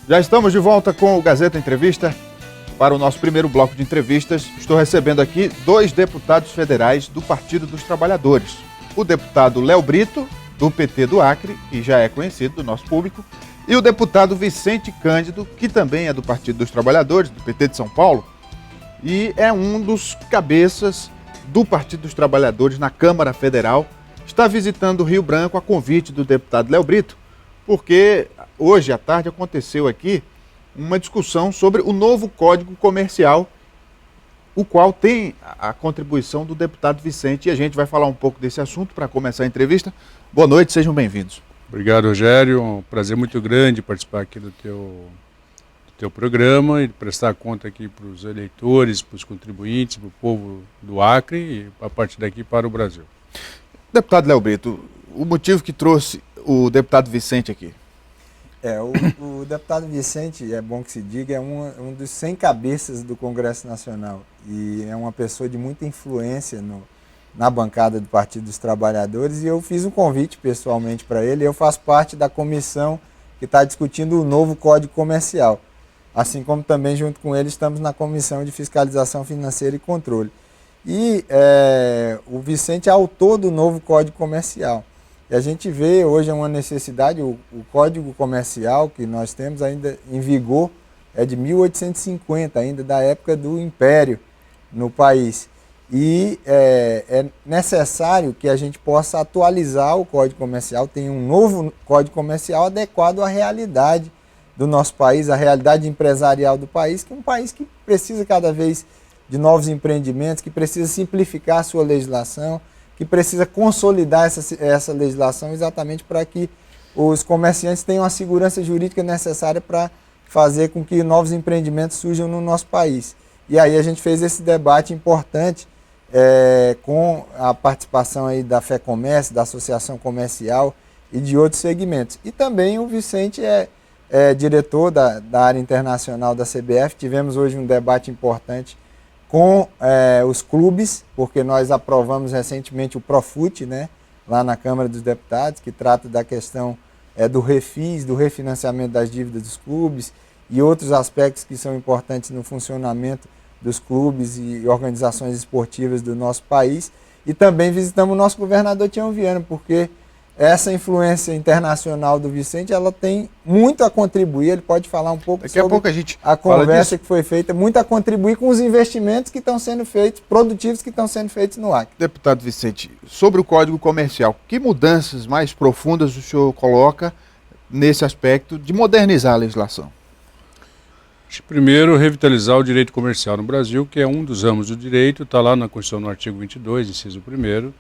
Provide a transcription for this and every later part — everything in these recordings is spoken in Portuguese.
Já estamos de volta com o Gazeta Entrevista. Para o nosso primeiro bloco de entrevistas, estou recebendo aqui 2 deputados federais do Partido dos Trabalhadores. O deputado Léo Brito, do PT do Acre, que já é conhecido do nosso público, e o deputado Vicente Cândido, que também é do Partido dos Trabalhadores, do PT de São Paulo, e é um dos cabeças do Partido dos Trabalhadores na Câmara Federal. Está visitando o Rio Branco a convite do deputado Léo Brito, porque hoje à tarde aconteceu aqui uma discussão sobre o novo Código Comercial, o qual tem a contribuição do deputado Vicente, e a gente vai falar um pouco desse assunto para começar a entrevista. Boa noite, sejam bem-vindos. Obrigado, Rogério. Um prazer muito grande participar aqui do teu programa e prestar conta aqui para os eleitores, para os contribuintes, para o povo do Acre e a partir daqui para o Brasil. Deputado Léo Brito, o motivo que trouxe o deputado Vicente aqui? O deputado Vicente, é bom que se diga, é um dos 100 cabeças do Congresso Nacional e é uma pessoa de muita influência na bancada do Partido dos Trabalhadores, e eu fiz um convite pessoalmente para ele. Eu faço parte da comissão que está discutindo o novo Código Comercial, assim como também junto com ele estamos na Comissão de Fiscalização Financeira e Controle. E o Vicente é autor do novo Código Comercial. E a gente vê hoje uma necessidade, o Código Comercial que nós temos ainda em vigor é de 1850, ainda da época do Império no país. E é necessário que a gente possa atualizar o Código Comercial, tem um novo Código Comercial adequado à realidade do nosso país, à realidade empresarial do país, que é um país que precisa cada vez de novos empreendimentos, que precisa simplificar a sua legislação, que precisa consolidar essa legislação exatamente para que os comerciantes tenham a segurança jurídica necessária para fazer com que novos empreendimentos surjam no nosso país. E aí a gente fez esse debate importante com a participação aí da FEComércio, da Associação Comercial e de outros segmentos. E também o Vicente é diretor da área internacional da CBF. Tivemos hoje um debate importante com os clubes, porque nós aprovamos recentemente o Profut, né, lá na Câmara dos Deputados, que trata da questão do refis, do refinanciamento das dívidas dos clubes e outros aspectos que são importantes no funcionamento dos clubes e organizações esportivas do nosso país. E também visitamos o nosso governador Tião Viana, porque essa influência internacional do Vicente, ela tem muito a contribuir. Ele pode falar um pouco sobre a conversa que foi feita, muito a contribuir com os investimentos que estão sendo feitos, produtivos que estão sendo feitos no Acre. Deputado Vicente, sobre o Código Comercial, que mudanças mais profundas o senhor coloca nesse aspecto de modernizar a legislação? Primeiro, revitalizar o direito comercial no Brasil, que é um dos ramos do direito, está lá na Constituição, no artigo 22, inciso 1º,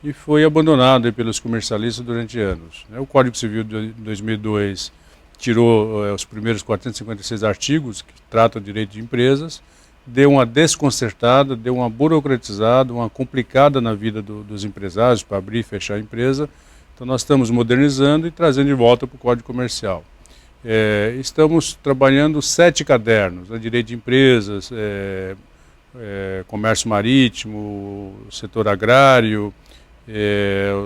e foi abandonado pelos comercialistas durante anos. O Código Civil de 2002 tirou os primeiros 456 artigos que tratam do direito de empresas, deu uma desconcertada, deu uma burocratizada, uma complicada na vida dos empresários para abrir e fechar a empresa. Então nós estamos modernizando e trazendo de volta para o Código Comercial. Estamos trabalhando 7 cadernos, direito de empresas, comércio marítimo, setor agrário,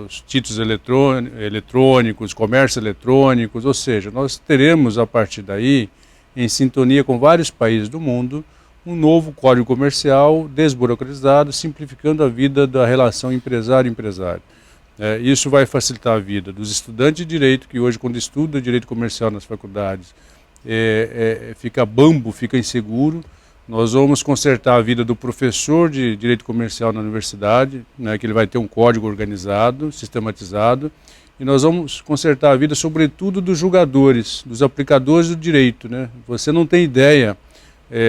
os títulos eletrônicos, comércio eletrônicos, ou seja, nós teremos a partir daí, em sintonia com vários países do mundo, um novo Código Comercial desburocratizado, simplificando a vida da relação empresário-empresário. Isso vai facilitar a vida dos estudantes de direito, que hoje, quando estuda direito comercial nas faculdades, fica bambo, fica inseguro. Nós vamos consertar a vida do professor de direito comercial na universidade, né, que ele vai ter um código organizado, sistematizado, e nós vamos consertar a vida, sobretudo, dos julgadores, dos aplicadores do direito, né? Você não tem ideia,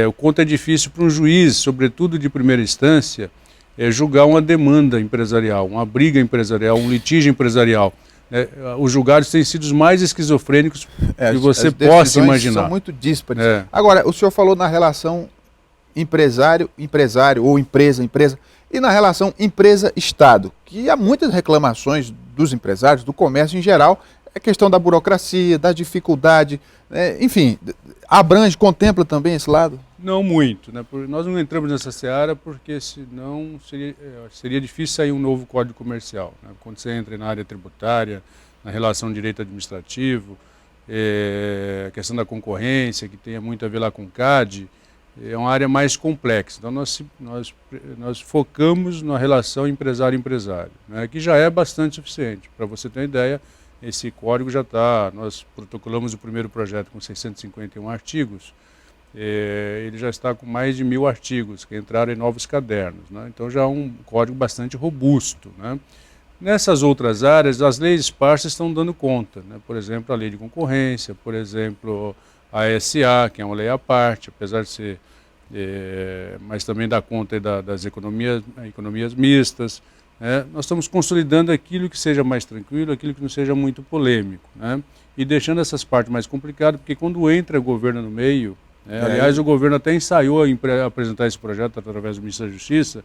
o quanto é difícil para um juiz, sobretudo de primeira instância, julgar uma demanda empresarial, uma briga empresarial, um litígio empresarial. Os julgados têm sido os mais esquizofrênicos que você possa imaginar. São muito díspares. Agora, o senhor falou na relação empresário ou empresa, e na relação empresa-estado, que há muitas reclamações dos empresários, do comércio em geral, a questão da burocracia, da dificuldade, enfim, contempla também esse lado? Não muito, né? Nós não entramos nessa seara porque senão seria difícil sair um novo Código Comercial, né? Quando você entra na área tributária, na relação direito administrativo, a questão da concorrência, que tem muito a ver lá com o CAD, é uma área mais complexa. Então, nós focamos na relação empresário-empresário, né, que já é bastante suficiente. Para você ter uma ideia, esse código já está, nós protocolamos o primeiro projeto com 651 artigos, ele já está com mais de 1000 artigos que entraram em novos cadernos, né? Então já é um código bastante robusto, né? Nessas outras áreas, as leis esparsas estão dando conta, né? Por exemplo, a lei de concorrência, por exemplo, a ASA, que é uma lei à parte, apesar de ser, mas também dá conta das economias mistas, né? Nós estamos consolidando aquilo que seja mais tranquilo, aquilo que não seja muito polêmico, né? E deixando essas partes mais complicadas, porque quando entra o governo no meio, aliás, o governo até ensaiou a apresentar esse projeto através do Ministério da Justiça,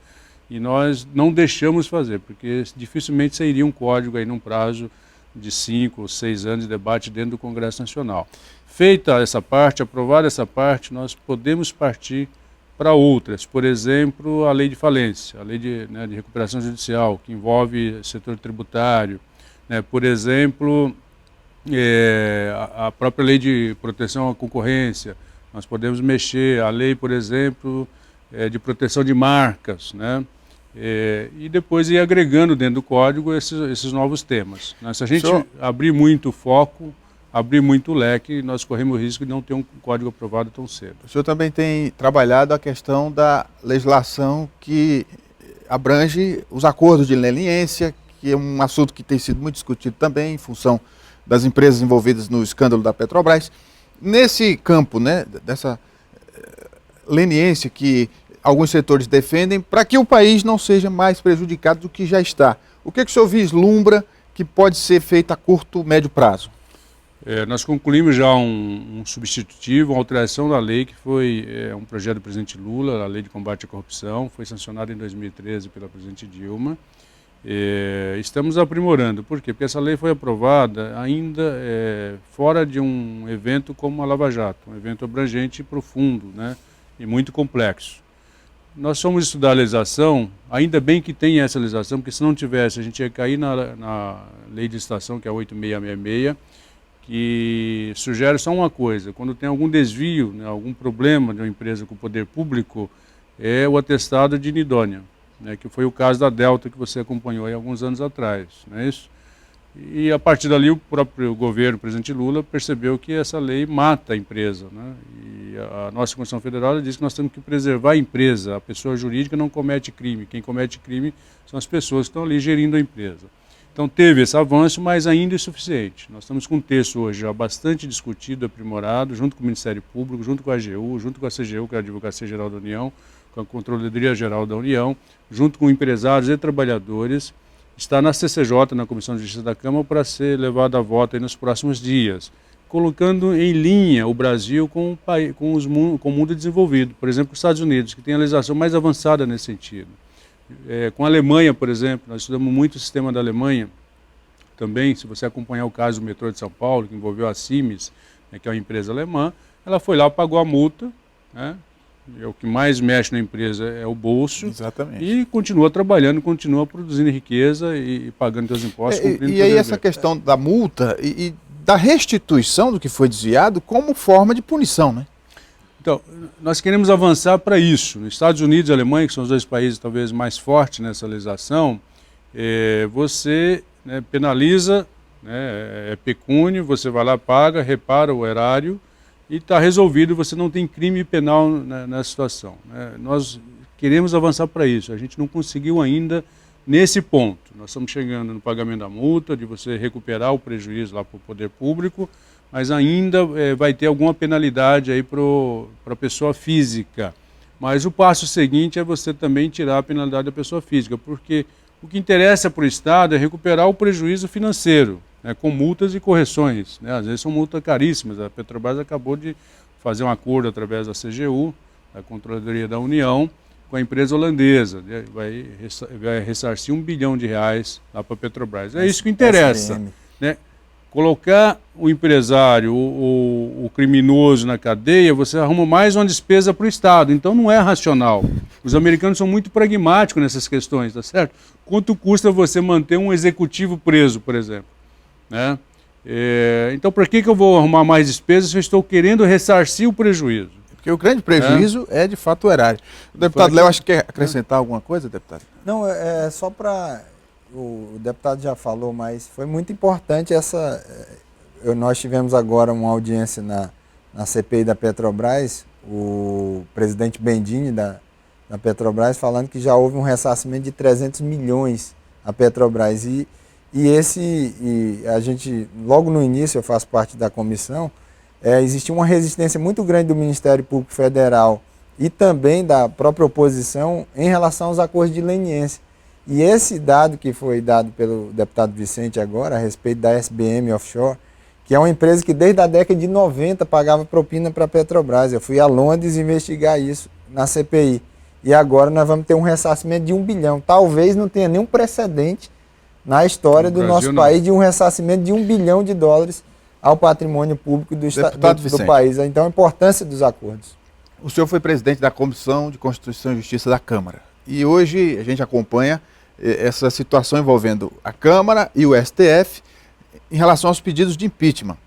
e nós não deixamos fazer, porque dificilmente sairia um código aí num prazo de 5 ou 6 anos de debate dentro do Congresso Nacional. Feita essa parte, aprovada essa parte, nós podemos partir para outras. Por exemplo, a lei de falência, a lei de recuperação judicial, que envolve setor tributário, né? Por exemplo, a própria lei de proteção à concorrência. Nós podemos mexer a lei, por exemplo, de proteção de marcas, né? E depois ir agregando dentro do código esses novos temas. Se a gente abrir muito o foco, abrir muito o leque, nós corremos o risco de não ter um código aprovado tão cedo. O senhor também tem trabalhado a questão da legislação que abrange os acordos de leniência, que é um assunto que tem sido muito discutido também em função das empresas envolvidas no escândalo da Petrobras. Nesse campo, né, dessa leniência que alguns setores defendem, para que o país não seja mais prejudicado do que já está, o que o senhor vislumbra que pode ser feito a curto, médio prazo? Nós concluímos já um substitutivo, uma alteração da lei, que foi um projeto do presidente Lula, a Lei de Combate à Corrupção, foi sancionada em 2013 pela presidente Dilma. Estamos aprimorando. Por quê? Porque essa lei foi aprovada ainda fora de um evento como a Lava Jato, um evento abrangente e profundo, né, e muito complexo. Nós fomos estudar a legislação, ainda bem que tem essa legislação, porque se não tivesse, a gente ia cair na lei de licitação, que é a 8666, que sugere só uma coisa: quando tem algum desvio, né, algum problema de uma empresa com o poder público, é o atestado de inidônea, né, que foi o caso da Delta, que você acompanhou aí alguns anos atrás, não é isso? E a partir dali o próprio governo, o presidente Lula, percebeu que essa lei mata a empresa, né? E a nossa Constituição Federal diz que nós temos que preservar a empresa, a pessoa jurídica não comete crime, quem comete crime são as pessoas que estão ali gerindo a empresa. Então teve esse avanço, mas ainda é insuficiente. Nós estamos com um texto hoje já bastante discutido, aprimorado, junto com o Ministério Público, junto com a AGU, junto com a CGU, que é a Advocacia Geral da União, com a Controladoria Geral da União, junto com empresários e trabalhadores. Está na CCJ, na Comissão de Justiça da Câmara, para ser levado a voto aí nos próximos dias, colocando em linha o Brasil com o mundo desenvolvido. Por exemplo, os Estados Unidos, que tem a legislação mais avançada nesse sentido. Com a Alemanha, por exemplo, nós estudamos muito o sistema da Alemanha. Também, se você acompanhar o caso do metrô de São Paulo, que envolveu a Siemens, né, que é uma empresa alemã, ela foi lá, pagou a multa, né? O que mais mexe na empresa é o bolso. Exatamente. E continua trabalhando, continua produzindo riqueza e pagando seus impostos. E aí essa questão da multa e da restituição do que foi desviado como forma de punição, né? Então, nós queremos avançar para isso. Nos Estados Unidos e Alemanha, que são os dois países talvez mais fortes nessa legislação, você, né, penaliza, né, é pecúnio, você vai lá, paga, repara o erário, e está resolvido, você não tem crime penal nessa situação, né? Nós queremos avançar para isso, a gente não conseguiu ainda nesse ponto. Nós estamos chegando no pagamento da multa, de você recuperar o prejuízo lá para o poder público, mas ainda vai ter alguma penalidade aí para a pessoa física. Mas o passo seguinte é você também tirar a penalidade da pessoa física, porque o que interessa para o Estado é recuperar o prejuízo financeiro, né, com multas e correções, né? Às vezes são multas caríssimas. A Petrobras acabou de fazer um acordo através da CGU, da Controladoria da União, com a empresa holandesa, né? Vai ressarcir R$1 bilhão lá para a Petrobras. É isso que interessa, né? Colocar o empresário, o criminoso na cadeia, você arruma mais uma despesa para o Estado, então não é racional. Os americanos são muito pragmáticos nessas questões, tá certo? Quanto custa você manter um executivo preso, por exemplo, né? Então, para que eu vou arrumar mais despesas se eu estou querendo ressarcir o prejuízo? Porque o grande prejuízo é de fato o erário. O deputado Léo, acho que quer acrescentar alguma coisa, deputado? Não, é só para... O deputado já falou, mas foi muito importante essa... Nós tivemos agora uma audiência na CPI da Petrobras, o presidente Bendini da Petrobras falando que já houve um ressarcimento de 300 milhões à Petrobras. E a gente, logo no início, eu faço parte da comissão, existia uma resistência muito grande do Ministério Público Federal e também da própria oposição em relação aos acordos de leniência. E esse dado que foi dado pelo deputado Vicente agora, a respeito da SBM Offshore, que é uma empresa que desde a década de 90 pagava propina para a Petrobras. Eu fui a Londres investigar isso na CPI. E agora nós vamos ter um ressarcimento de 1 bilhão. Talvez não tenha nenhum precedente na história do nosso país de um ressarcimento de 1 bilhão de dólares ao patrimônio público do país. Então, a importância dos acordos. O senhor foi presidente da Comissão de Constituição e Justiça da Câmara. E hoje a gente acompanha essa situação envolvendo a Câmara e o STF em relação aos pedidos de impeachment.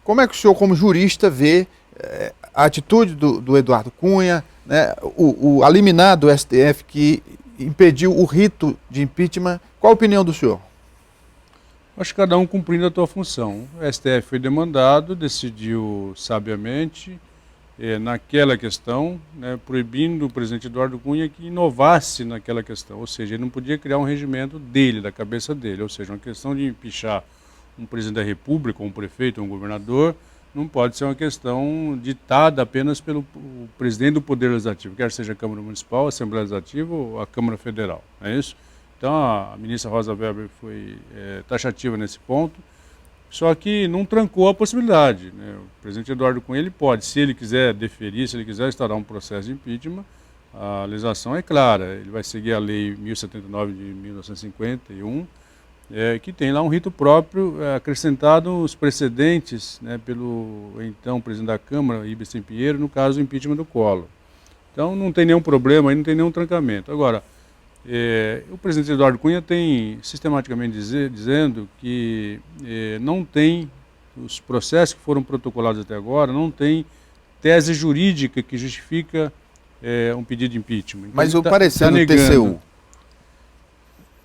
Como é que o senhor, como jurista, vê a atitude do Eduardo Cunha, né, a liminar do STF que impediu o rito de impeachment? Qual a opinião do senhor? Acho que cada um cumprindo a sua função. O STF foi demandado, decidiu sabiamente naquela questão, né, proibindo o presidente Eduardo Cunha que inovasse naquela questão. Ou seja, ele não podia criar um regimento dele, da cabeça dele. Ou seja, uma questão de empichar um presidente da República, um prefeito, um governador, não pode ser uma questão ditada apenas pelo presidente do Poder Legislativo, quer seja a Câmara Municipal, a Assembleia Legislativa ou a Câmara Federal. É isso? Então a ministra Rosa Weber foi taxativa nesse ponto, só que não trancou a possibilidade, né? O presidente Eduardo Cunha ele pode, se ele quiser deferir, se ele quiser instaurar um processo de impeachment, a legislação é clara, ele vai seguir a lei 1079 de 1951, que tem lá um rito próprio acrescentado os precedentes, né, pelo então presidente da Câmara, Ibsen Pinheiro, no caso do impeachment do Collor. Então não tem nenhum problema, aí não tem nenhum trancamento. Agora, o presidente Eduardo Cunha tem sistematicamente dizendo que não tem, os processos que foram protocolados até agora, não tem tese jurídica que justifica um pedido de impeachment. Então, mas o parecer do TCU,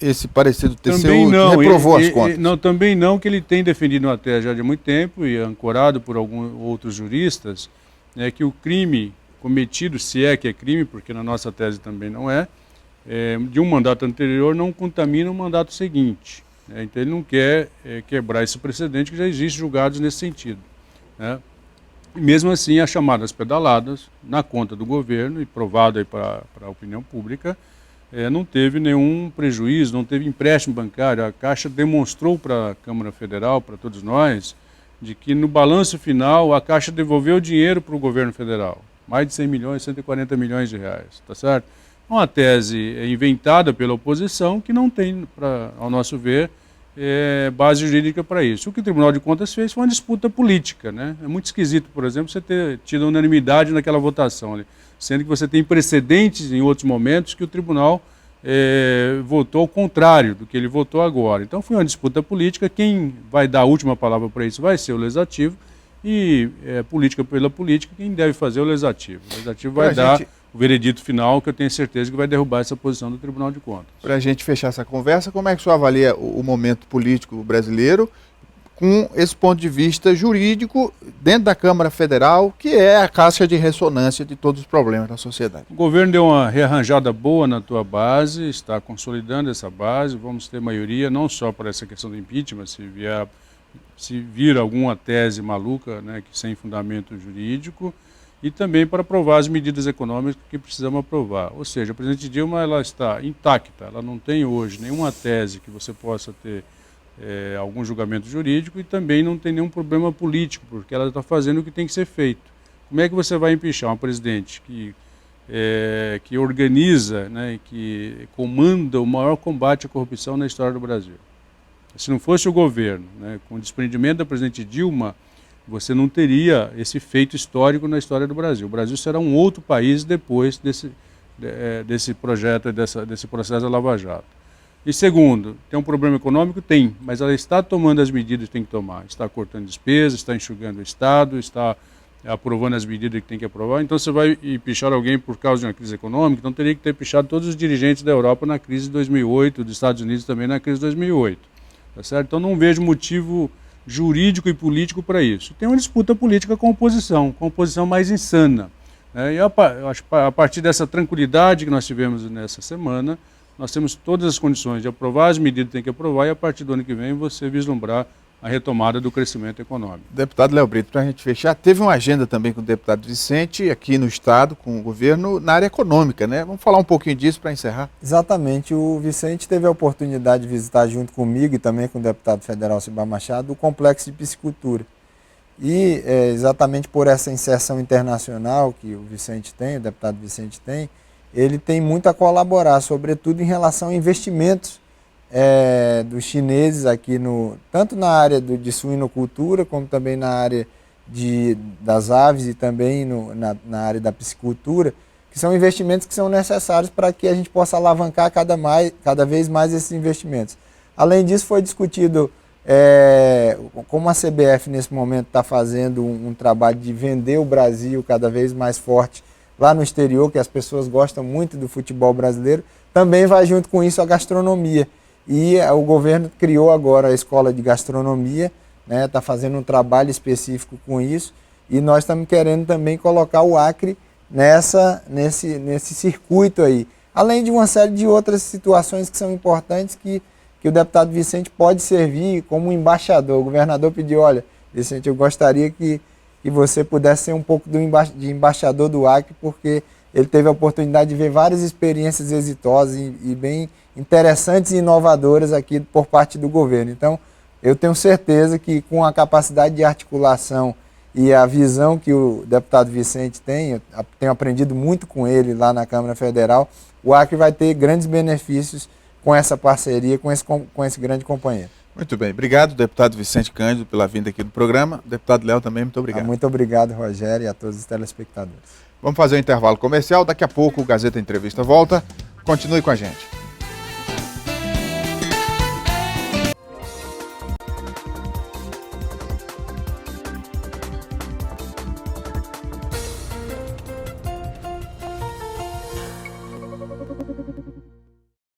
esse parecer do TCU não, reprovou as contas? Não, também não, que ele tem defendido uma tese já de muito tempo e ancorado por alguns outros juristas, que o crime cometido, se é que é crime, porque na nossa tese também não de um mandato anterior não contamina o mandato seguinte. Então ele não quer quebrar esse precedente que já existe julgados nesse sentido. E mesmo assim, as chamadas pedaladas na conta do governo e provado aí para a opinião pública, não teve nenhum prejuízo, não teve empréstimo bancário. A Caixa demonstrou para a Câmara Federal, para todos nós, de que no balanço final a Caixa devolveu dinheiro para o governo federal. Mais de 100 milhões, 140 milhões de reais, tá certo? Uma tese inventada pela oposição que não tem, ao nosso ver, base jurídica para isso. O que o Tribunal de Contas fez foi uma disputa política, né? É muito esquisito, por exemplo, você ter tido unanimidade naquela votação ali, sendo que você tem precedentes em outros momentos que o Tribunal votou ao contrário do que ele votou agora. Então foi uma disputa política, quem vai dar a última palavra para isso vai ser o Legislativo e política pela política, quem deve fazer é o Legislativo. O Legislativo vai dar o veredito final, que eu tenho certeza que vai derrubar essa posição do Tribunal de Contas. Para a gente fechar essa conversa, como é que o senhor avalia o momento político brasileiro com esse ponto de vista jurídico dentro da Câmara Federal, que é a caixa de ressonância de todos os problemas da sociedade? O governo deu uma rearranjada boa na tua base, está consolidando essa base, vamos ter maioria, não só para essa questão do impeachment, se vir alguma tese maluca, né, que sem fundamento jurídico, e também para aprovar as medidas econômicas que precisamos aprovar. Ou seja, a presidente Dilma ela está intacta, ela não tem hoje nenhuma tese que você possa ter algum julgamento jurídico e também não tem nenhum problema político, porque ela está fazendo o que tem que ser feito. Como é que você vai empichar uma presidente que organiza, né, que comanda o maior combate à corrupção na história do Brasil? Se não fosse o governo, né, com o desprendimento da presidente Dilma, você não teria esse feito histórico na história do Brasil. O Brasil será um outro país depois desse projeto, desse processo da Lava Jato. E segundo, tem um problema econômico? Tem, mas ela está tomando as medidas que tem que tomar. Está cortando despesas, está enxugando o Estado, está aprovando as medidas que tem que aprovar. Então você vai pichar alguém por causa de uma crise econômica, então teria que ter pichado todos os dirigentes da Europa na crise de 2008, dos Estados Unidos também na crise de 2008. Tá certo? Então não vejo motivo jurídico e político para isso. Tem uma disputa política com a oposição mais insana. E eu acho que a partir dessa tranquilidade que nós tivemos nessa semana, nós temos todas as condições de aprovar as medidas que tem que aprovar e a partir do ano que vem você vislumbrar a retomada do crescimento econômico. Deputado Léo Brito, para a gente fechar, teve uma agenda também com o deputado Vicente aqui no Estado, com o governo, na área econômica, né? Vamos falar um pouquinho disso para encerrar? Exatamente. O Vicente teve a oportunidade de visitar junto comigo e também com o deputado federal Cibar Machado o complexo de piscicultura. E exatamente por essa inserção internacional que o Vicente tem, o deputado Vicente tem, ele tem muito a colaborar, sobretudo em relação a investimentos dos chineses aqui, tanto na área de suinocultura, como também na área das aves e também na área da piscicultura, que são investimentos que são necessários para que a gente possa alavancar cada vez mais esses investimentos. Além disso, foi discutido como a CBF nesse momento está fazendo um trabalho de vender o Brasil cada vez mais forte lá no exterior, que as pessoas gostam muito do futebol brasileiro, também vai junto com isso a gastronomia. E o governo criou agora a escola de gastronomia, está fazendo um trabalho específico com isso, e nós estamos querendo também colocar o Acre nesse circuito aí. Além de uma série de outras situações que são importantes que o deputado Vicente pode servir como embaixador. O governador pediu, olha, Vicente, eu gostaria que você pudesse ser um pouco de embaixador do Acre, porque ele teve a oportunidade de ver várias experiências exitosas e bem interessantes e inovadoras aqui por parte do governo. Então, eu tenho certeza que com a capacidade de articulação e a visão que o deputado Vicente tem, eu tenho aprendido muito com ele lá na Câmara Federal, o Acre vai ter grandes benefícios com essa parceria, com esse grande companheiro. Muito bem. Obrigado, deputado Vicente Cândido, pela vinda aqui do programa. Deputado Léo também, muito obrigado. Muito obrigado, Rogério, e a todos os telespectadores. Vamos fazer um intervalo comercial. Daqui a pouco o Gazeta Entrevista volta. Continue com a gente.